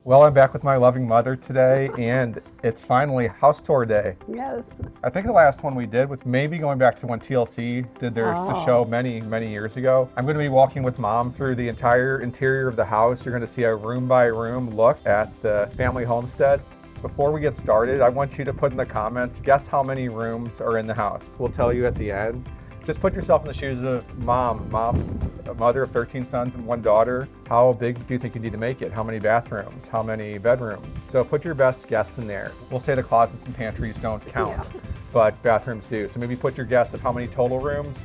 Well, I'm back with my loving mother today, and it's finally house tour day. Yes. I think the last one we did was maybe going back to when TLC did the show many years ago. I'm going to be walking with Mom through the entire interior of the house. You're going to see a room by room look at the family homestead. Before we get started, I want you to put in the comments, guess how many rooms are in the house. We'll tell you at the end. Just put yourself in the shoes of Mom's a mother of 13 sons and 1 daughter. How big do you think you need to make it? How many bathrooms? How many bedrooms? So put your best guess in there. We'll say the closets and pantries don't count, but bathrooms do. So maybe put your guess of how many total rooms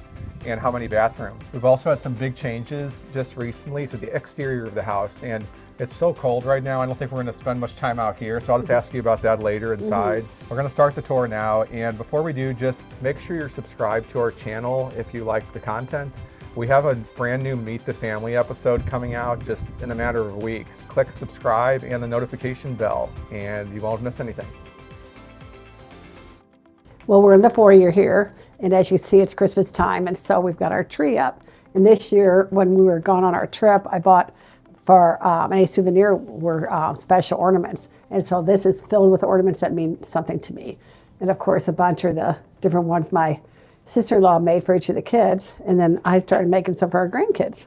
and how many bathrooms. We've also had some big changes just recently to the exterior of the house, and it's so cold right now, I don't think we're going to spend much time out here, so I'll just ask you about that later inside. We're going to start the tour now, and before we do, just make sure you're subscribed to our channel if you like the content. We have a brand new Meet the Family episode coming out just in a matter of weeks. Click subscribe and the notification bell, and you won't miss anything. Well, we're in the foyer here, and as you see, it's Christmas time, and so we've got our tree up. And this year, when we were gone on our trip, I bought for any souvenir were special ornaments. And so this is filled with ornaments that mean something to me. And of course, a bunch of the different ones my sister-in-law made for each of the kids. And then I started making some for our grandkids.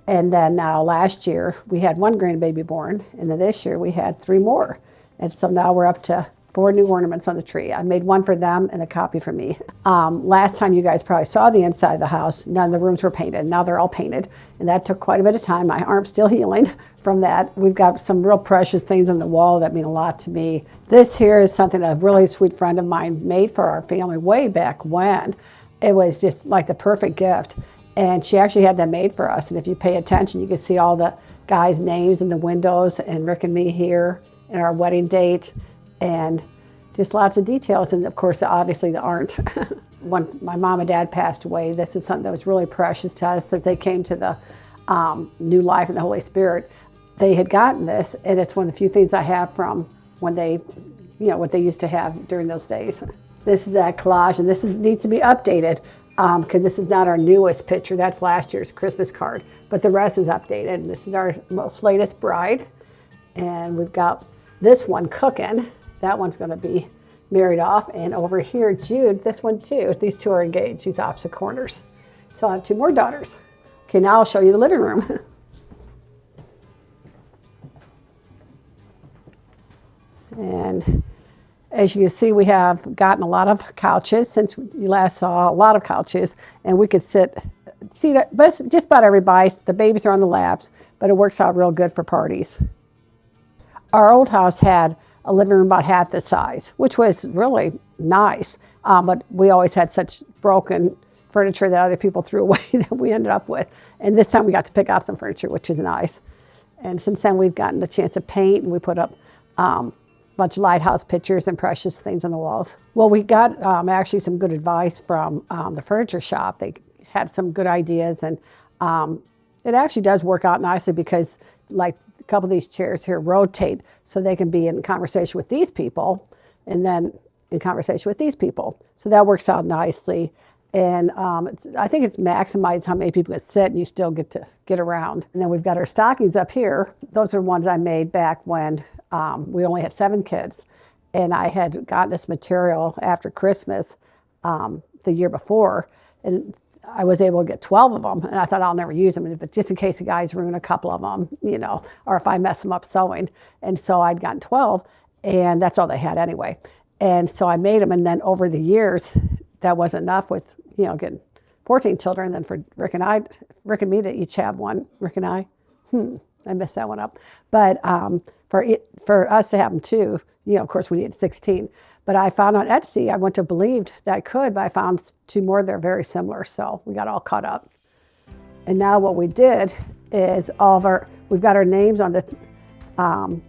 And then now last year, we had 1 grandbaby born. And then this year, we had 3 more. And so now we're up to 4 new ornaments on the tree. I made 1 for them and a copy for me. Last time you guys probably saw the inside of the house, none of the rooms were painted. Now they're all painted, and that took quite a bit of time. My arm's still healing from that. We've got some real precious things on the wall that mean a lot to me. This here is something a really sweet friend of mine made for our family way back when. It was just like the perfect gift, and she actually had that made for us. And if you pay attention, you can see all the guys' names in the windows, and Rick and me here, and our wedding date, and just lots of details. And of course, obviously the Arndt. When my mom and dad passed away, this is something that was really precious to us as they came to the new life in the Holy Spirit. They had gotten this, and it's one of the few things I have from when they, what they used to have during those days. This is that collage, and this needs to be updated because this is not our newest picture. That's last year's Christmas card, but the rest is updated. And this is our most latest bride, and we've got this one cooking. That one's going to be married off. And over here, Jude, this one too. These 2 are engaged. These opposite corners. So I have 2 more daughters. Okay, now I'll show you the living room. And as you can see, we have gotten a lot of couches since you last saw, a lot of couches. And we could sit but just about everybody. The babies are on the laps, but it works out real good for parties. Our old house had a living room about half the size, which was really nice. But we always had such broken furniture that other people threw away that we ended up with. And this time we got to pick out some furniture, which is nice. And since then we've gotten a chance to paint, and we put up a bunch of lighthouse pictures and precious things on the walls. Well, we got actually some good advice from the furniture shop. They had some good ideas, and it actually does work out nicely because like a couple of these chairs here rotate so they can be in conversation with these people and then in conversation with these people. So that works out nicely. And I think it's maximized how many people can sit and you still get to get around. And then we've got our stockings up here. Those are ones I made back when we only had 7 kids. And I had gotten this material after Christmas the year before. And I was able to get 12 of them, and I thought I'll never use them, but just in case the guys ruin a couple of them, or if I mess them up sewing. And so I'd gotten 12, and that's all they had anyway. And so I made them, and then over the years, that wasn't enough with, getting 14 children. Then for Rick and me to each have one, Rick and I messed that one up. But for us to have them too, of course we needed 16. But I found on Etsy, I wouldn't have believed that I could, but I found 2 more that are very similar. So we got all caught up. And now what we did is we've got our names on on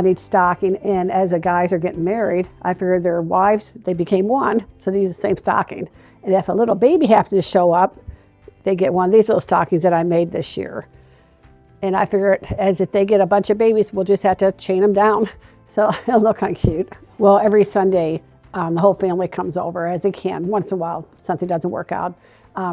each stocking. And as the guys are getting married, I figured their wives, they became one. So they use the same stocking. And if a little baby happens to show up, they get one of these little stockings that I made this year. And I figured as if they get a bunch of babies, we'll just have to chain them down. So it'll look kind of cute. Well, every Sunday, the whole family comes over as they can. Once in a while, something doesn't work out.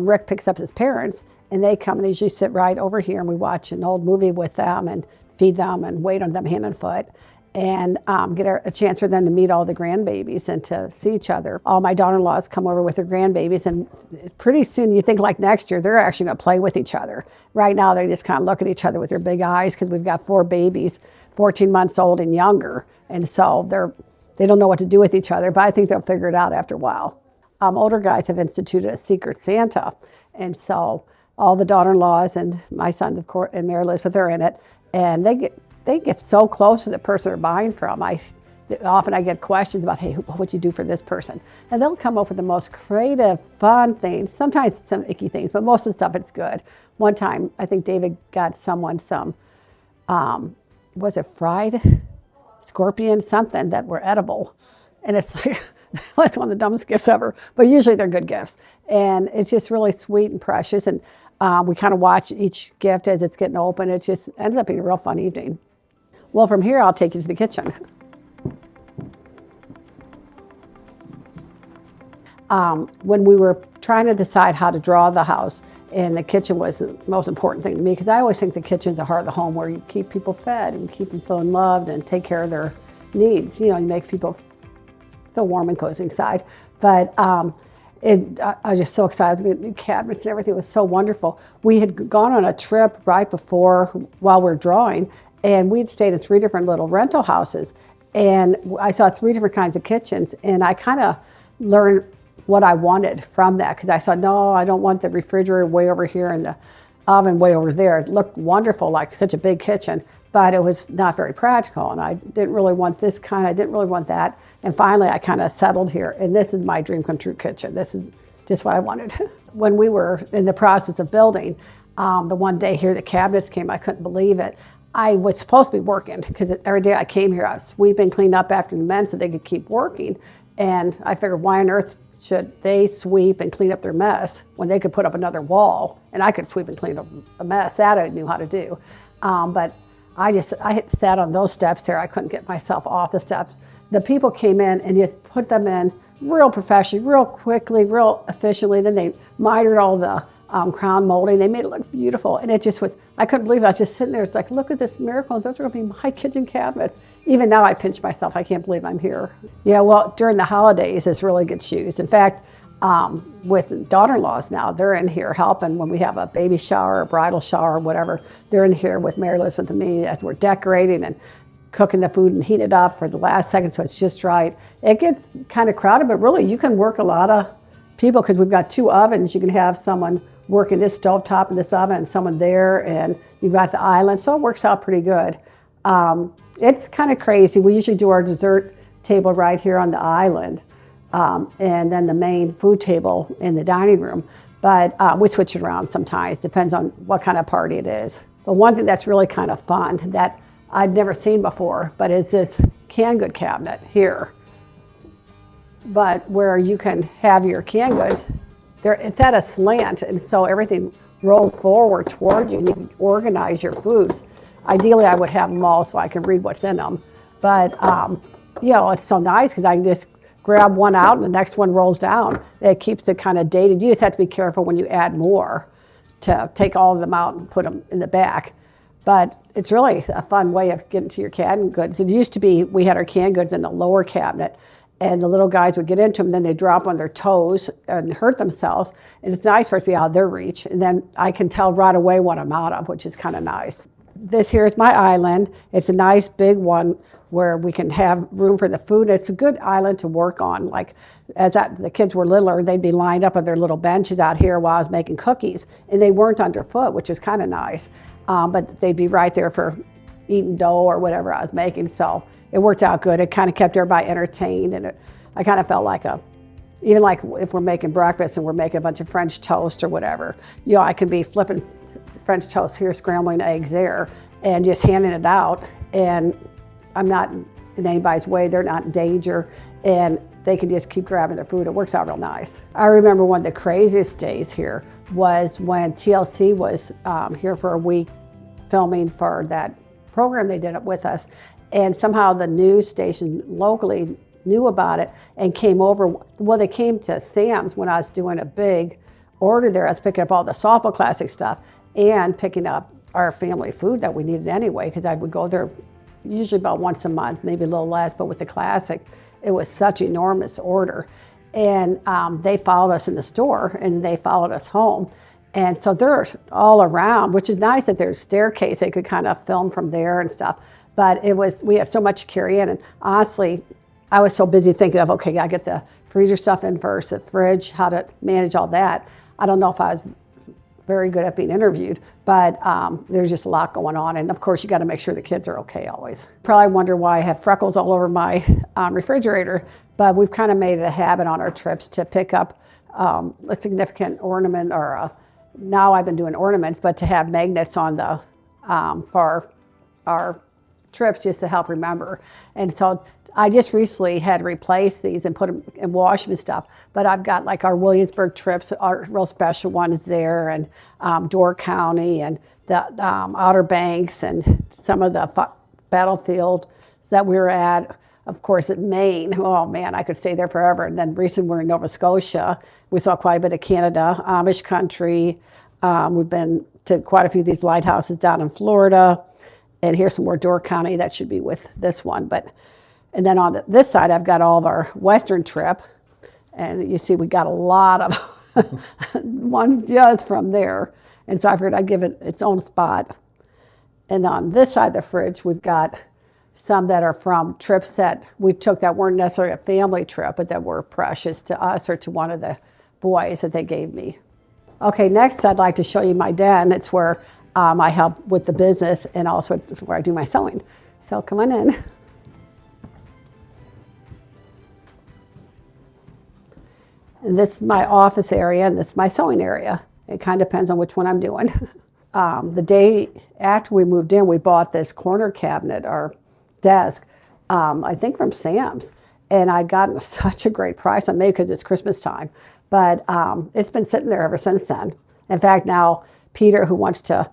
Rick picks up his parents, and they come and they usually sit right over here, and we watch an old movie with them and feed them and wait on them hand and foot, and get a chance for them to meet all the grandbabies and to see each other. All my daughter-in-laws come over with their grandbabies, and pretty soon you think like next year they're actually going to play with each other. Right now they just kind of look at each other with their big eyes because we've got 4 babies, 14 months old and younger, and so they don't know what to do with each other, but I think they'll figure it out after a while. Older guys have instituted a secret Santa, and so all the daughter-in-laws and my sons, of course, and Mary Elizabeth are in it, and they get so close to the person they're buying from. Often I get questions about, hey, what would you do for this person? And they'll come up with the most creative, fun things. Sometimes it's some icky things, but most of the stuff it's good. One time, I think David got someone some, was it fried scorpion, something that were edible. And it's like, that's one of the dumbest gifts ever, but usually they're good gifts. And it's just really sweet and precious. And we kind of watch each gift as it's getting open. It just ends up being a real fun evening. Well, from here, I'll take you to the kitchen. When we were trying to decide how to draw the house, and the kitchen was the most important thing to me, because I always think the kitchen's the heart of the home, where you keep people fed and keep them feeling loved and take care of their needs. You know, you make people feel warm and cozy inside. But I was just so excited. We had new cabinets and everything. It was so wonderful. We had gone on a trip right before, while we were drawing, and we had stayed in 3 different little rental houses. And I saw 3 different kinds of kitchens, and I kind of learned what I wanted from that, because I said, no, I don't want the refrigerator way over here and the oven way over there. It looked wonderful, like such a big kitchen, but it was not very practical, and I didn't really want this kind, I didn't really want that. And finally, I kind of settled here, and this is my dream come true kitchen. This is just what I wanted. When we were in the process of building, the one day here, the cabinets came, I couldn't believe it. I was supposed to be working, because every day I came here, I was sweeping, cleaning up after the men so they could keep working. And I figured, why on earth should they sweep and clean up their mess when they could put up another wall and I could sweep and clean up a mess? That I knew how to do. But I sat on those steps there. I couldn't get myself off the steps. The people came in and just put them in real professionally, real quickly, real efficiently. Then they mitered all the crown molding. They made it look beautiful. And it just was, I couldn't believe it. I was just sitting there. It's like, look at this miracle. Those are going to be my kitchen cabinets. Even now I pinch myself. I can't believe I'm here. Yeah, well, during the holidays, it's really good shoes. In fact, with daughter-in-laws now, they're in here helping when we have a baby shower, a bridal shower, or whatever. They're in here with Mary Elizabeth and me as we're decorating and cooking the food and heating it up for the last second so it's just right. It gets kind of crowded, but really you can work a lot of people, because we've got 2 ovens. You can have someone working this stovetop and this oven and someone there, and you've got the island, so it works out pretty good. It's kind of crazy. We usually do our dessert table right here on the island, and then the main food table in the dining room. But we switch it around sometimes, depends on what kind of party it is. But one thing that's really kind of fun that I'd never seen before, but is this canned good cabinet here. But where you can have your canned goods, it's at a slant, and so everything rolls forward toward you, and you can organize your foods. Ideally, I would have them all so I can read what's in them. But, you know, it's so nice because I can just grab one out and the next one rolls down. It keeps it kind of dated. You just have to be careful when you add more to take all of them out and put them in the back. But it's really a fun way of getting to your canned goods. It used to be we had our canned goods in the lower cabinet, and the little guys would get into them, then they'd drop on their toes and hurt themselves. And it's nice for it to be out of their reach. And then I can tell right away what I'm out of, which is kind of nice. This here is my island. It's a nice big one where we can have room for the food. It's a good island to work on. Like the kids were littler, they'd be lined up on their little benches out here while I was making cookies, and they weren't underfoot, which is kind of nice. But they'd be right there for eating dough or whatever I was making. So it worked out good. It kind of kept everybody entertained, and I kind of felt like even like if we're making breakfast and we're making a bunch of French toast or whatever, you know, I could be flipping French toast here, scrambling eggs there, and just handing it out. And I'm not in anybody's way. They're not in danger, and they can just keep grabbing their food. It works out real nice. I remember one of the craziest days here was when TLC was here for a week filming for that program they did it with us. And somehow the news station locally knew about it and came over. Well, they came to Sam's when I was doing a big order there. I was picking up all the softball classic stuff and picking up our family food that we needed anyway, because I would go there usually about once a month, maybe a little less, but with the Classic, it was such an enormous order. And they followed us in the store, and they followed us home. And so they're all around, which is nice that there's a staircase. They could kind of film from there and stuff. But we have so much to carry in. And honestly, I was so busy thinking of, okay, I get the freezer stuff in first, the fridge, how to manage all that. I don't know if I was very good at being interviewed, but there's just a lot going on. And of course, you got to make sure the kids are okay always. Probably wonder why I have freckles all over my refrigerator, but we've kind of made it a habit on our trips to pick up a significant ornament, or now I've been doing ornaments, but to have magnets on the, for our trips just to help remember. And so I just recently had to replace these and put them and wash them and stuff. But I've got like our Williamsburg trips, our real special one is there, and Door County, and the Outer Banks, and some of the battlefield that we were at. Of course, at Maine, oh man, I could stay there forever. And then recently we're in Nova Scotia. We saw quite a bit of Canada, Amish country. We've been to quite a few of these lighthouses down in Florida. And here's some more Door County that should be with this one. And then on this side, I've got all of our Western trip. And you see we got a lot of ones just from there. And so I figured I'd give it its own spot. And on this side of the fridge, we've got some that are from trips that we took that weren't necessarily a family trip, but that were precious to us or to one of the boys that they gave me. Okay, next I'd like to show you my den. It's where I help with the business, and also where I do my sewing. So come on in. And this is my office area, and this is my sewing area. It kind of depends on which one I'm doing. The day after we moved in, we bought this corner cabinet, or desk, I think from Sam's. And I'd gotten such a great price on, maybe because it's Christmas time. But it's been sitting there ever since then. In fact, now Peter, who wants to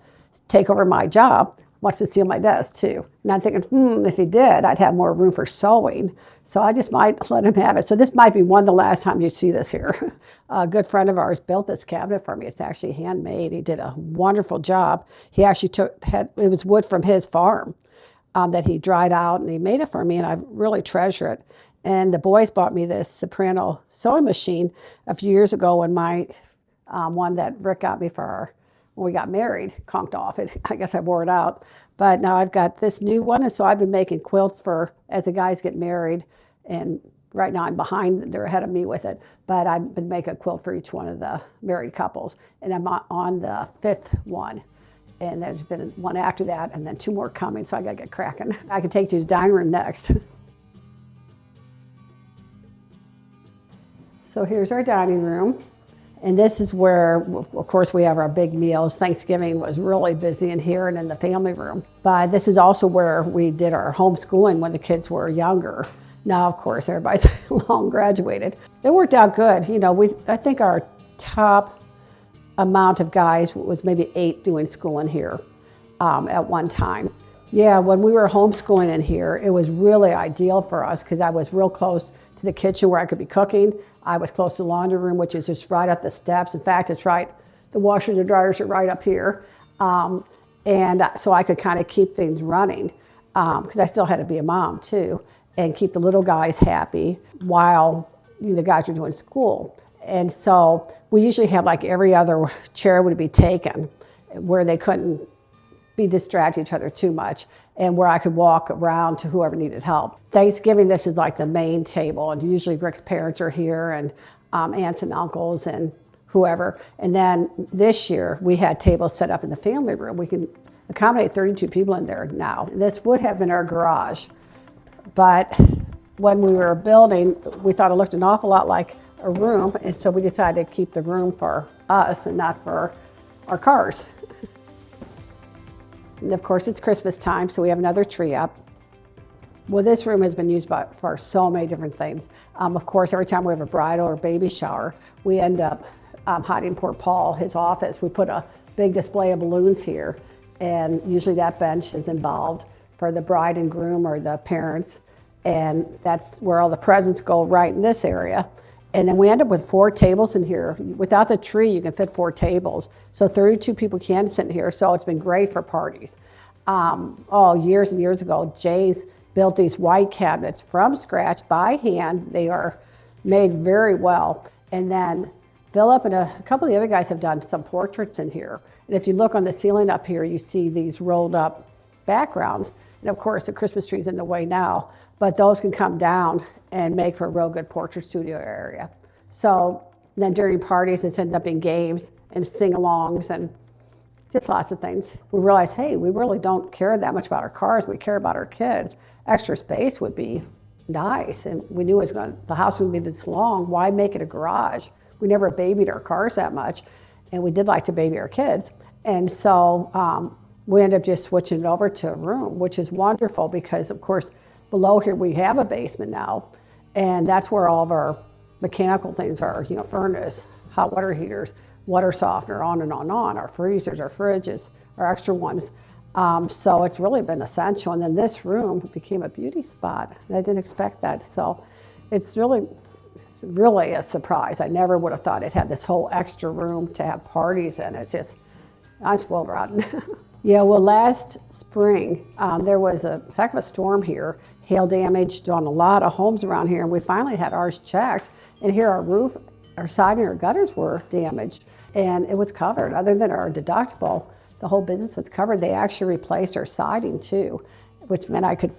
take over my job, wants to steal my desk too. And I'm thinking, if he did, I'd have more room for sewing. So I just might let him have it. So this might be one of the last times you see this here. A good friend of ours built this cabinet for me. It's actually handmade. He did a wonderful job. He actually it was wood from his farm that he dried out, and he made it for me, and I really treasure it. And the boys bought me this soprano sewing machine a few years ago when my one that Rick got me when we got married conked off. I guess I wore it out. But now I've got this new one, and so I've been making quilts as the guys get married. And right now I'm behind, they're ahead of me with it. But I've been making a quilt for each one of the married couples. And I'm on the 5th one. And there's been one after that, and then 2 more coming, so I gotta get cracking. I can take you to the dining room next. So here's our dining room. And this is where, of course, we have our big meals. Thanksgiving was really busy in here and in the family room. But this is also where we did our homeschooling when the kids were younger. Now, of course, everybody's long graduated. It worked out good. You know, I think our top amount of guys was maybe 8 doing school in here at one time. Yeah, when we were homeschooling in here, it was really ideal for us because I was real close to the kitchen where I could be cooking. I was close to the laundry room, which is just right up the steps. In fact, it's right, the washers and dryers are right up here. And so I could kind of keep things running because I still had to be a mom too, and keep the little guys happy while the guys were doing school. And so we usually have like every other chair would be taken where they couldn't be distracting each other too much, and where I could walk around to whoever needed help. Thanksgiving, this is like the main table, and usually Rick's parents are here, and aunts and uncles and whoever. And then this year, we had tables set up in the family room. We can accommodate 32 people in there now. This would have been our garage, but when we were building, we thought it looked an awful lot like a room, and so we decided to keep the room for us and not for our cars. And of course, it's Christmas time, so we have another tree up. Well, this room has been used for so many different things. Of course, every time we have a bridal or baby shower, we end up hiding poor Paul, his office. We put a big display of balloons here, and usually that bench is involved for the bride and groom or the parents, and that's where all the presents go, right in this area. And then we end up with 4 tables in here. Without the tree, you can fit 4 tables. So 32 people can sit in here. So it's been great for parties. Years and years ago, Jay's built these white cabinets from scratch by hand. They are made very well. And then Philip and a couple of the other guys have done some portraits in here. And if you look on the ceiling up here, you see these rolled up backgrounds. And of course, the Christmas tree's in the way now, but those can come down and make for a real good portrait studio area. So then during parties, it's ended up in games and sing-alongs and just lots of things. We realized, hey, we really don't care that much about our cars. We care about our kids. Extra space would be nice. And we knew the house would be this long. Why make it a garage? We never babied our cars that much. And we did like to baby our kids. And so we ended up just switching it over to a room, which is wonderful because, of course, below here we have a basement now. And that's where all of our mechanical things are, furnace, hot water heaters, water softener, on and on and on, our freezers, our fridges, our extra ones. So it's really been essential. And then this room became a beauty spot. I didn't expect that. So it's really a surprise. I never would have thought it had this whole extra room to have parties in. I'm spoiled rotten. Yeah, well, last spring, there was a heck of a storm here, hail damage on a lot of homes around here, and we finally had ours checked. And here our roof, our siding, our gutters were damaged, and it was covered. Other than our deductible, the whole business was covered. They actually replaced our siding too, which meant I could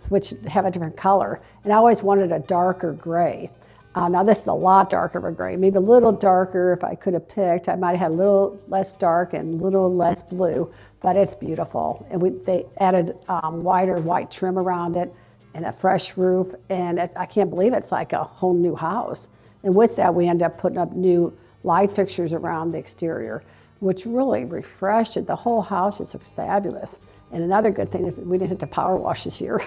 have a different color. And I always wanted a darker gray. Now this is a lot darker of a gray, maybe a little darker if I could have picked. I might have had a little less dark and a little less blue, but it's beautiful. And they added wider white trim around it and a fresh roof. And I can't believe it's like a whole new house. And with that, we ended up putting up new light fixtures around the exterior, which really refreshed it. The whole house just looks fabulous. And another good thing is we didn't have to power wash this year.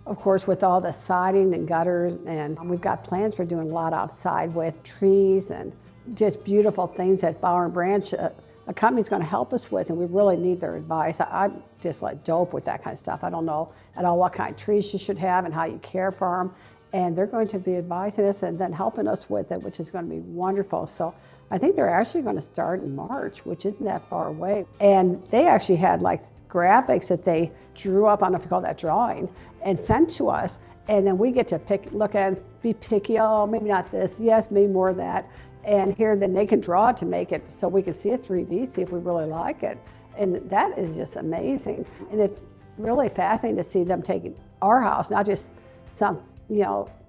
Of course, with all the siding and gutters, and we've got plans for doing a lot outside with trees and just beautiful things that Bower and Branch, a company's going to help us with, and we really need their advice. I'm just like dope with that kind of stuff. I don't know at all what kind of trees you should have and how you care for them, and they're going to be advising us and then helping us with it, which is going to be wonderful. So I think they're actually going to start in March, which isn't that far away. And they actually had like graphics that they drew up, I don't know if you call that drawing, and sent to us. And then we get to look at it, be picky, oh, maybe not this, yes, maybe more of that. And here, then they can draw it to make it so we can see it 3D, see if we really like it. And that is just amazing. And it's really fascinating to see them taking our house, not just some,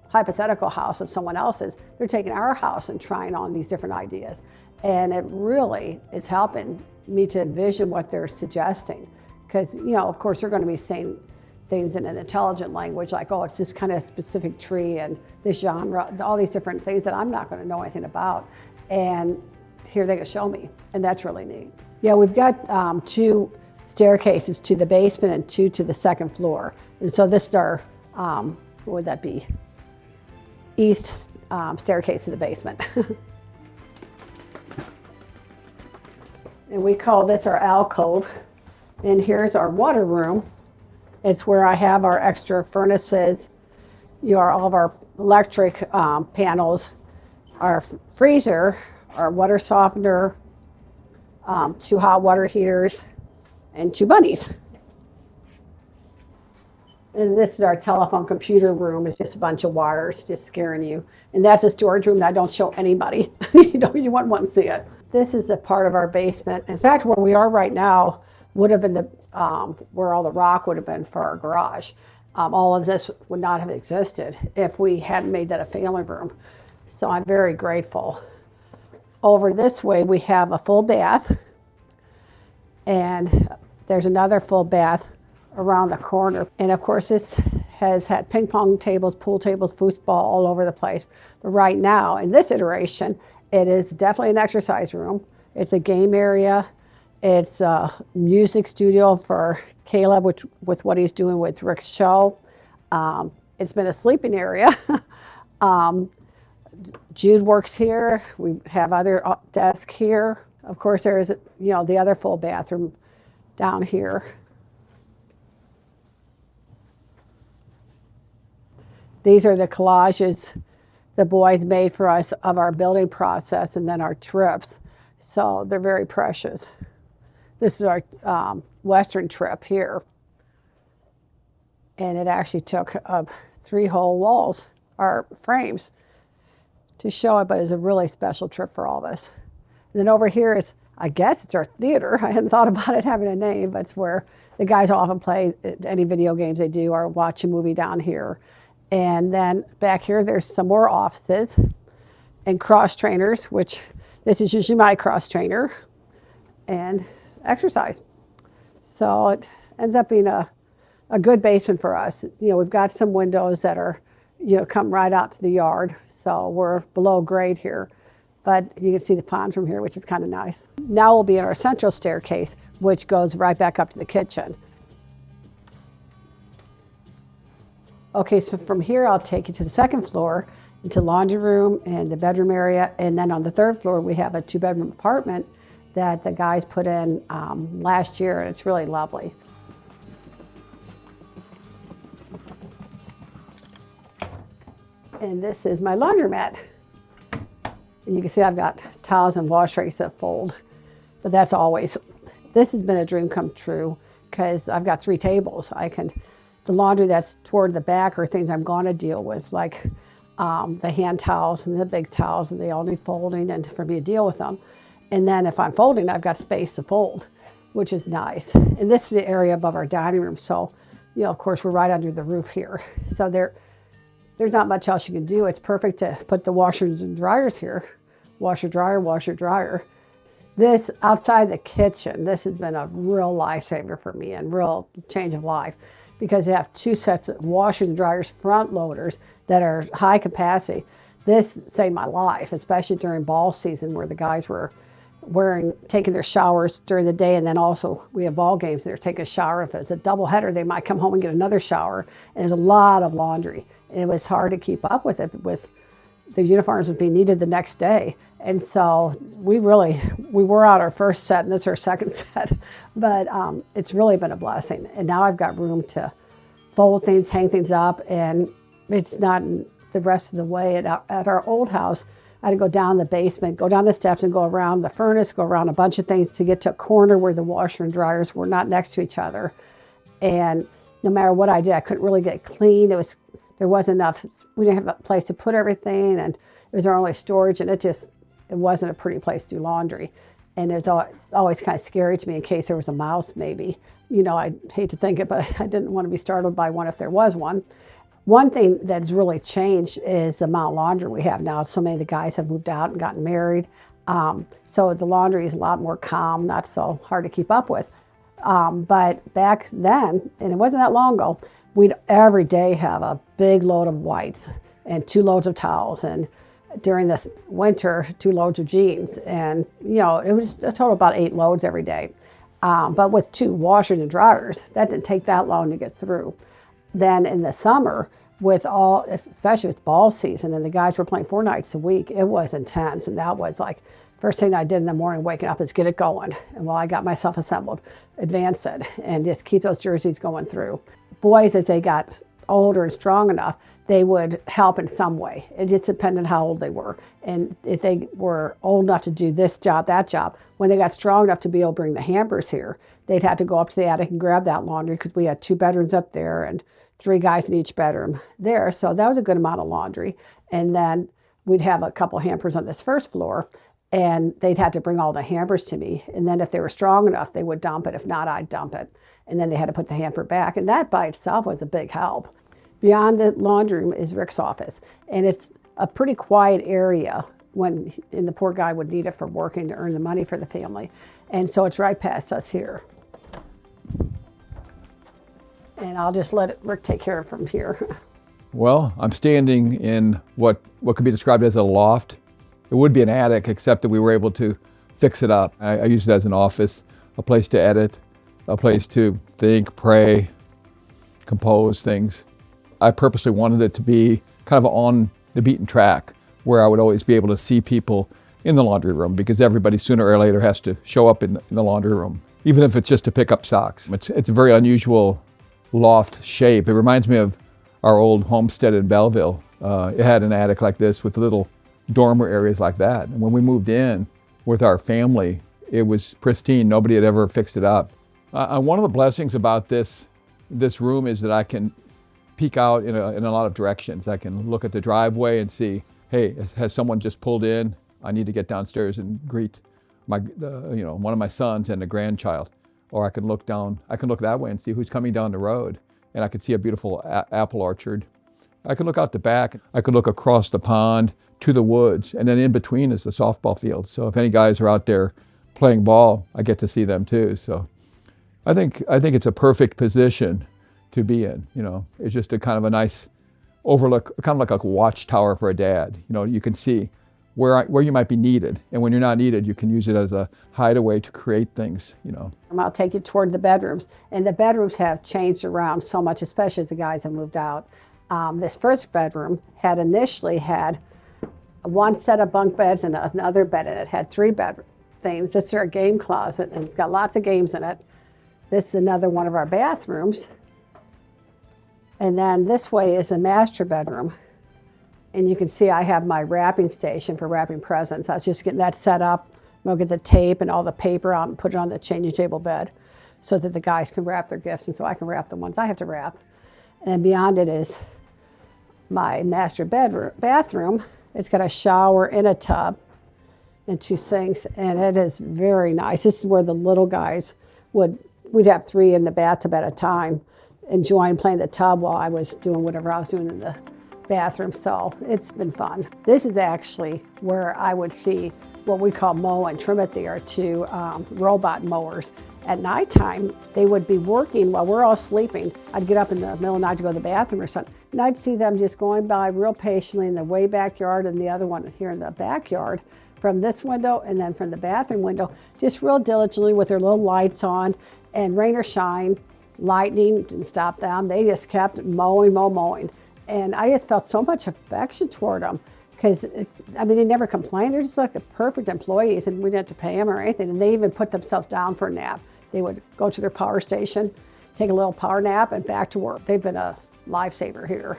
hypothetical house of someone else's. They're taking our house and trying on these different ideas. And it really is helping me to envision what they're suggesting. Because, of course, they're going to be saying things in an intelligent language like, oh, it's this kind of specific tree and this genre, all these different things that I'm not going to know anything about. And here they can show me, and that's really neat. Yeah, we've got 2 staircases to the basement and 2 to the second floor. And so this is our, what would that be? East staircase to the basement. And we call this our alcove. And here's our water room. It's where I have our extra furnaces, all of our electric panels, our freezer, our water softener, 2 hot water heaters, and 2 bunnies. And this is our telephone computer room. It's just a bunch of wires just scaring you. And that's a storage room that I don't show anybody. You wouldn't want to see it. This is a part of our basement. In fact, where we are right now would have been where all the rock would have been for our garage. All of this would not have existed if we hadn't made that a family room. So I'm very grateful. Over this way, we have a full bath, and there's another full bath around the corner. And of course, this has had ping pong tables, pool tables, foosball all over the place. But right now, in this iteration, it is definitely an exercise room. It's a game area. It's a music studio for Caleb, with what he's doing with Rick's show. It's been a sleeping area. Jude works here. We have other desks here. Of course, there's the other full bathroom down here. These are the collages the boys made for us of our building process and then our trips. So they're very precious. This is our Western trip here. And it actually took 3 whole walls, our frames, to show it, but it's a really special trip for all of us. And then over here is, I guess it's our theater. I hadn't thought about it having a name, but it's where the guys often play any video games they do or watch a movie down here. And then back here, there's some more offices and cross trainers, which this is usually my cross trainer, and exercise. So it ends up being a good basement for us. You know, we've got some windows that are, you know, come right out to the yard. So we're below grade here, but you can see the pond from here, which is kind of nice. Now we'll be in our central staircase, which goes right back up to the kitchen. Okay, so from here, I'll take you to the second floor, into the laundry room and the bedroom area. And then on the third floor, we have a 2-bedroom apartment that the guys put in last year, and it's really lovely. And this is my laundromat. And you can see I've got towels and wash rags that fold, but that's always, this has been a dream come true because I've got 3 tables. The laundry that's toward the back are things I'm going to deal with, like the hand towels and the big towels, and they all need folding and for me to deal with them. And then if I'm folding, I've got space to fold, which is nice. And this is the area above our dining room. So, you know, of course, we're right under the roof here. So there's not much else you can do. It's perfect to put the washers and dryers here. Washer, dryer, washer, dryer. This outside the kitchen, this has been a real lifesaver for me and real change of life, because they have 2 sets of washers and dryers, front loaders that are high capacity. This saved my life, especially during ball season where the guys were taking their showers during the day, and then also we have ball games. They're taking a shower. If it's a double header, they might come home and get another shower. And there's a lot of laundry, and it was hard to keep up with it, with the uniforms would be needed the next day. And so we wore out our first set, and this is our second set, but it's really been a blessing. And now I've got room to fold things, hang things up, and it's not the rest of the way. At our old house, I had to go down the basement, go down the steps and go around the furnace, go around a bunch of things to get to a corner where the washer and dryers were not next to each other. And no matter what I did, I couldn't really get clean. There wasn't enough, we didn't have a place to put everything, and it was our only storage, and it wasn't a pretty place to do laundry. And it's always kind of scary to me in case there was a mouse maybe. You know, I hate to think it, but I didn't want to be startled by one if there was one. One thing that's really changed is the amount of laundry we have now. So many of the guys have moved out and gotten married. So the laundry is a lot more calm, not so hard to keep up with. But back then, and it wasn't that long ago, we'd every day have a big load of whites and 2 loads of towels. And during this winter, 2 loads of jeans. And, you know, it was a total of about 8 loads every day. But with 2 washers and dryers, that didn't take that long to get through. Then in the summer, especially with ball season, and the guys were playing 4 nights a week, it was intense. And that was like, first thing I did in the morning, waking up, is get it going. And while I got myself assembled, advance it, and just keep those jerseys going through. Boys, as they got older and strong enough, they would help in some way. It just depended how old they were. And if they were old enough to do this job, that job, when they got strong enough to be able to bring the hampers here, they'd have to go up to the attic and grab that laundry, because we had 2 bedrooms up there and 3 guys in each bedroom there. So that was a good amount of laundry. And then we'd have a couple hampers on this first floor, and they'd have to bring all the hampers to me. And then if they were strong enough, they would dump it. If not, I'd dump it. And then they had to put the hamper back. And that by itself was a big help. Beyond the laundry room is Rick's office. And it's a pretty quiet area and the poor guy would need it for working to earn the money for the family. And so it's right past us here. And I'll just let Rick take care of it from here. Well, I'm standing in what could be described as a loft. It would be an attic, except that we were able to fix it up. I use it as an office, a place to edit, a place to think, pray, compose things. I purposely wanted it to be kind of on the beaten track, where I would always be able to see people in the laundry room, because everybody sooner or later has to show up in the laundry room, even if it's just to pick up socks. It's a very unusual loft shape. It reminds me of our old homestead in Belleville. It had an attic like this with little dormer areas like that. And when we moved in with our family, it was pristine. Nobody had ever fixed it up. One of the blessings about this room is that I can peek out in a lot of directions. I can look at the driveway and see, hey, has someone just pulled in? I need to get downstairs and greet one of my sons and a grandchild. Or I can look that way and see who's coming down the road. And I can see a beautiful apple orchard. I can look out the back. I could look across the pond to the woods. And then in between is the softball field. So if any guys are out there playing ball, I get to see them too. So I think it's a perfect position to be in. It's just a kind of a nice overlook, kind of like a watchtower for a dad. You can see where you might be needed, and when you're not needed, you can use it as a hideaway to create things. I'll take you toward the bedrooms, and the bedrooms have changed around so much, especially as the guys have moved out. This first bedroom initially had one set of bunk beds and another bed, and it had 3 bed things. This is our game closet, and it's got lots of games in it. This is another one of our bathrooms. And then this way is a master bedroom. And you can see I have my wrapping station for wrapping presents. I was just getting that set up. I'll get the tape and all the paper out and put it on the changing table bed so that the guys can wrap their gifts and so I can wrap the ones I have to wrap. And then beyond it is my master bathroom. It's got a shower and a tub and 2 sinks, and it is very nice. This is where the little guys we'd have 3 in the bathtub at a time, enjoying playing the tub while I was doing whatever I was doing in the bathroom. So it's been fun. This is actually where I would see what we call mow and trimothy, are 2 robot mowers. At nighttime, they would be working while we're all sleeping. I'd get up in the middle of the night to go to the bathroom or something, and I'd see them just going by real patiently in the way backyard and the other one here in the backyard from this window and then from the bathroom window, just real diligently with their little lights on, and rain or shine, lightning didn't stop them. They just kept mowing. And I just felt so much affection toward them because, they never complained. They're just like the perfect employees, and we didn't have to pay them or anything. And they even put themselves down for a nap. They would go to their power station, take a little power nap, and back to work. They've been a lifesaver here.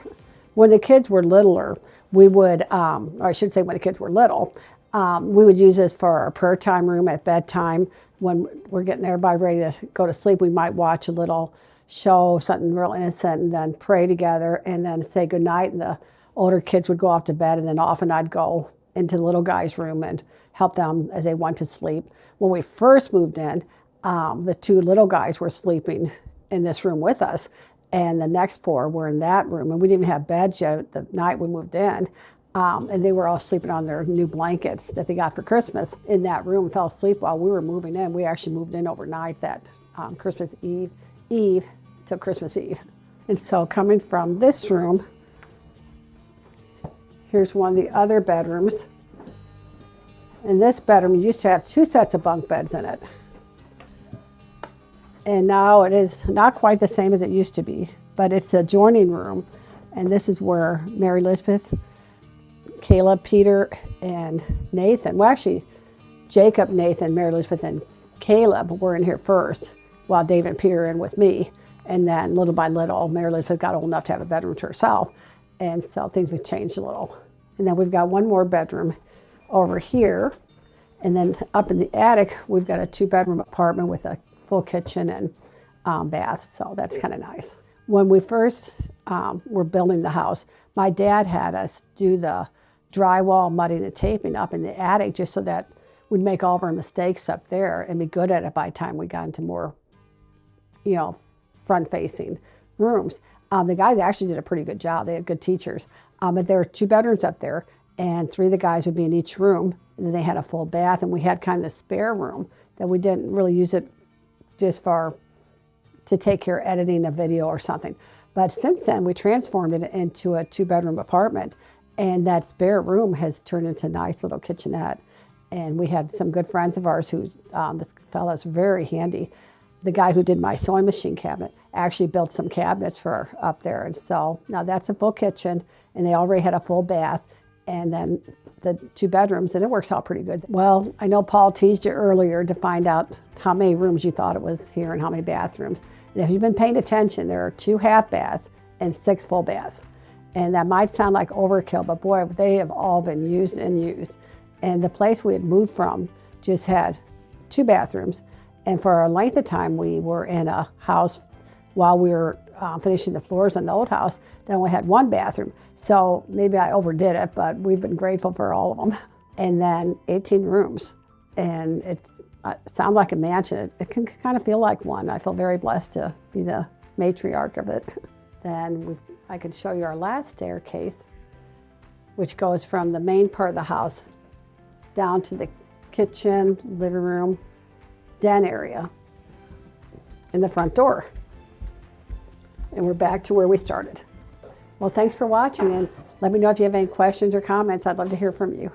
When the kids were littler, we would, or I should say when the kids were little, we would use this for our prayer time room at bedtime. When we're getting everybody ready to go to sleep, we might watch a little show, something real innocent, and then pray together and then say goodnight. And the older kids would go off to bed, and then often I'd go into the little guy's room and help them as they went to sleep. When we first moved in, the 2 little guys were sleeping in this room with us, and the next 4 were in that room. And we didn't even have beds yet the night we moved in. And they were all sleeping on their new blankets that they got for Christmas in that room, fell asleep while we were moving in. We actually moved in overnight that Christmas Eve till Christmas Eve. And so coming from this room, here's one of the other bedrooms. In this bedroom, you used to have 2 sets of bunk beds in it. And now it is not quite the same as it used to be, but it's a adjoining room. And this is where Mary Elizabeth, Caleb, Peter, and Nathan, well actually Jacob, Nathan, Mary Elizabeth, and Caleb were in here first, while David and Peter were in with me. And then little by little, Mary Elizabeth got old enough to have a bedroom to herself. And so things have changed a little. And then we've got one more bedroom over here. And then up in the attic, we've got a 2-bedroom apartment with a full kitchen and bath. So that's kind of nice. When we first were building the house, my dad had us do the drywall, mudding, and taping up in the attic just so that we'd make all of our mistakes up there and be good at it by the time we got into more, front-facing rooms. The guys actually did a pretty good job. They had good teachers. But there were 2 bedrooms up there, and 3 of the guys would be in each room. And then they had a full bath, and we had kind of the spare room that we didn't really use it just to take care of editing a video or something. But since then, we transformed it into a 2-bedroom apartment, and that spare room has turned into a nice little kitchenette. And we had some good friends of ours who, this fella's very handy. The guy who did my sewing machine cabinet actually built some cabinets for up there. And so now that's a full kitchen, and they already had a full bath, and then the 2 bedrooms, and it works out pretty good. Well, I know Paul teased you earlier to find out how many rooms you thought it was here and how many bathrooms. And if you've been paying attention, there are 2 half baths and 6 full baths. And that might sound like overkill, but boy, they have all been used and used. And the place we had moved from just had 2 bathrooms. And for a length of time, we were in a house while we were finishing the floors in the old house that only had 1 bathroom. So maybe I overdid it, but we've been grateful for all of them. And then 18 rooms. And it sounds like a mansion. It can kind of feel like one. I feel very blessed to be the matriarch of it. Then I can show you our last staircase, which goes from the main part of the house down to the kitchen, living room, den area, and the front door. And we're back to where we started. Well, thanks for watching, and let me know if you have any questions or comments. I'd love to hear from you.